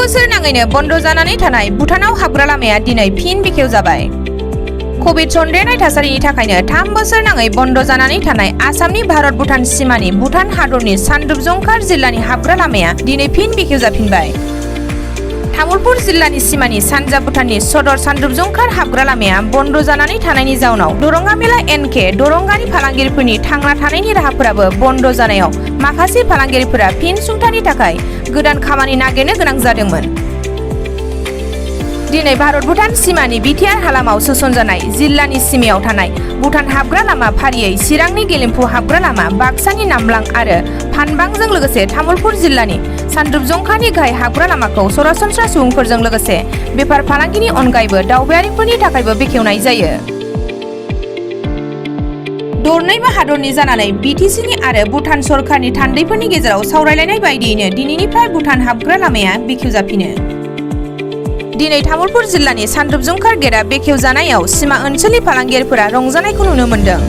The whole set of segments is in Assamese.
बोसोर नाङैनो बन्द जानानै थानाय भुटानाव हाबग्रा लामाया दिनै फिन बेखेवजाबाय। कभिड सन्देरनाय थासारिनि थाखायनो 3 बोसोर नाङै बन्द जानानै थानाय आसामनि भारत भुटान सिमानि भुटान हादरनि सानद्रुप जंखार जिल्लानि हाबग्रा लामाया दिनै फिन बेखेवजाफिनबाय। तामुलपुर जिल्लानि सिमानि सानजा भुटाननि सदर सानद्रुप जंखार हाबग्रा लामाया बन्द जानानै थानायनि जाउनाव दरंगा मेला एनके दरंगानि फालांगिरिफोरनि थांना थानायनि राहाफोराबो बन्द जानायाव माखासे फालांगिरिफोरा फिन सुंथानि थाखाय गोदान खामानि नागिरनो गोनां जादोंमोन। दिनै भारत भुटान सिमानि बिटिआर हालामाव सोसनजानाय जिल्लानि सिमायाव थानाय भुटान हाबग्रा लामा फारियै चिरांनि गेलेमफु हाबग्रा लामा, बाक्सानि नामलां आरो फानबांजों लोगोसे तामुलपुर जिल्लानि सानद्रुप जंखारनि गाहाय हाबग्रा लामाखौ सरासनस्रा सुबुंफोरजों लोगोसे बेफार फालांगिनि अनगायैबो दावबायारिफोरनि थाखायबो बेखेवनाय जायो। दरनैबो हादरनि जानानै बिटिसिनि आरो भुटान सरकारनि थान्दैफोरनि गेजेराव सावरायलायनाय बायदियैनो दिनैनिफ्राय भुटान हाबग्रा लामाया बेखेवजाफिनो। दिनै तामुलपुर जिल्लानि सानद्रुप जंखार गेटआ बेखेवजानायाव सिमा ओनसोलनि फालांगियारिफोरा रंजानायखौ नुनो मोन्दों।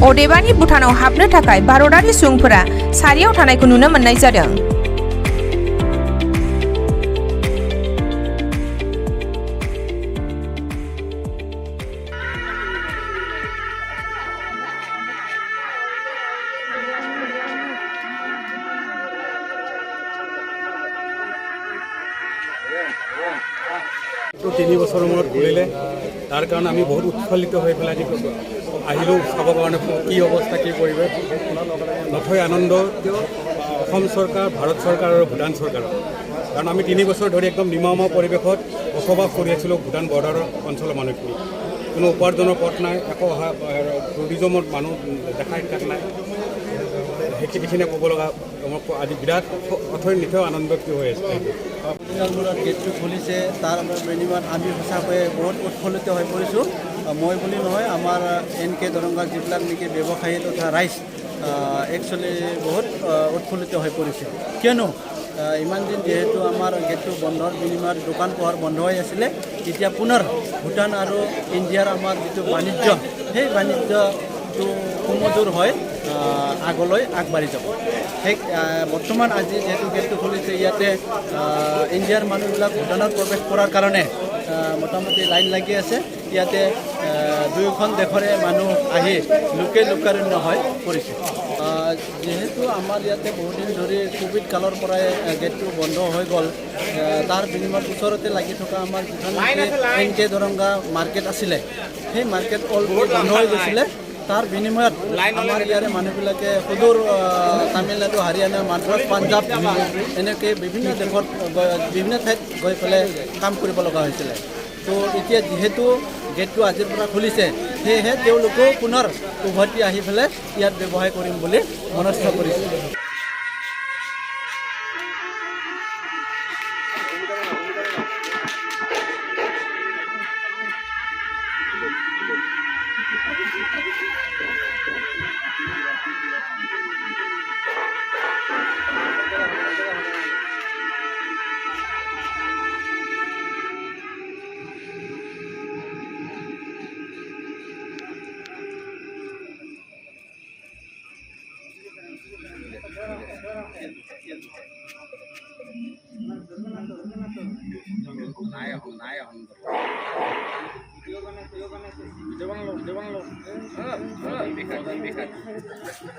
अदेबानि भुटानाव हाबनो थाखाय भारतारि सुबुंफोरा सारियाव थानायखौ नुनो मोननाय जादों। তো 3 বছৰৰ মূৰত খুলিলে তাৰ কাৰণে আমি বহুত উৎফুল্লিত হৈ পেলাই আহিলোঁ চাবৰ কাৰণে কি অৱস্থা কি পৰিৱেশ। নথৈ আনন্দ অসম চৰকাৰ, ভাৰত চৰকাৰ আৰু ভূটান চৰকাৰৰ, কাৰণ আমি 3 বছৰ ধৰি একদম নিৰ্মম পৰিৱেশত বসবাস কৰি আছিলোঁ ভূটান বৰ্ডাৰৰ অঞ্চলৰ মানুহখিনি। কোনো উপাৰ্জনৰ পথ নাই, একো টুৰিজমত মানুহ দেখাই তাক নাই। সেইখিনিয়ে ক'ব লগা আজি বিৰাট নিথৈ আনন্দ কি হৈ আছে। মূৰত গেটটো খুলিছে, তাৰ বিনিময়ত আমি সঁচাকৈ বহুত উৎফুল্লিত হৈ পৰিছোঁ। মই বুলি নহয়, আমাৰ এনকে দৰংগাৰ যিবিলাক নেকি ব্যৱসায়ী তথা ৰাইজ একচুৱেলি বহুত উৎফুল্লিত হৈ পৰিছে। কিয়নো ইমান দিন যিহেতু আমাৰ গেটটো বন্ধৰ বিনিময়ত দোকান পোহাৰ বন্ধ হৈ আছিলে, এতিয়া পুনৰ ভূটান আৰু ইণ্ডিয়াৰ আমাৰ যিটো বাণিজ্য, সেই বাণিজ্যটো সুমধুৰ হৈ আগলৈ আগবাঢ়ি যাব। সেই বৰ্তমান আজি যিহেতু গেটটো খুলিছে, ইয়াতে ইণ্ডিয়াৰ মানুহবিলাক ভূটানত প্ৰৱেশ কৰাৰ কাৰণে মোটামুটি লাইন লাগি আছে। ইয়াতে দুয়োখন দেশৰে মানুহ আহি লোকাৰণ্য হৈ পৰিছে। যিহেতু আমাৰ ইয়াতে বহুদিন ধৰি কোভিড কালৰ পৰাই গেটটো বন্ধ হৈ গ'ল, তাৰ বিনিময়ত ওচৰতে লাগি থকা আমাৰ যিখন এনকে দৰংগা মাৰ্কেট আছিলে, সেই মাৰ্কেট অলৰেডি বন্ধ হৈ গৈছিলে। তাৰ বিনিময়ত আমাৰ ইয়াৰে মানুহবিলাকে সুদূৰ তামিলনাডু, হাৰিয়ানা, মাদ্ৰাছ, পাঞ্জাৱ এনেকৈ বিভিন্ন দেশত বিভিন্ন ঠাইত গৈ পেলাই কাম কৰিব লগা হৈছিলে। তো এতিয়া যিহেতু গেটটো আজিৰ পৰা খুলিছে, সেয়েহে তেওঁলোকেও পুনৰ উভতি আহি পেলাই ইয়াত ব্যৱসায় কৰিম বুলি মনস্থ কৰিছে।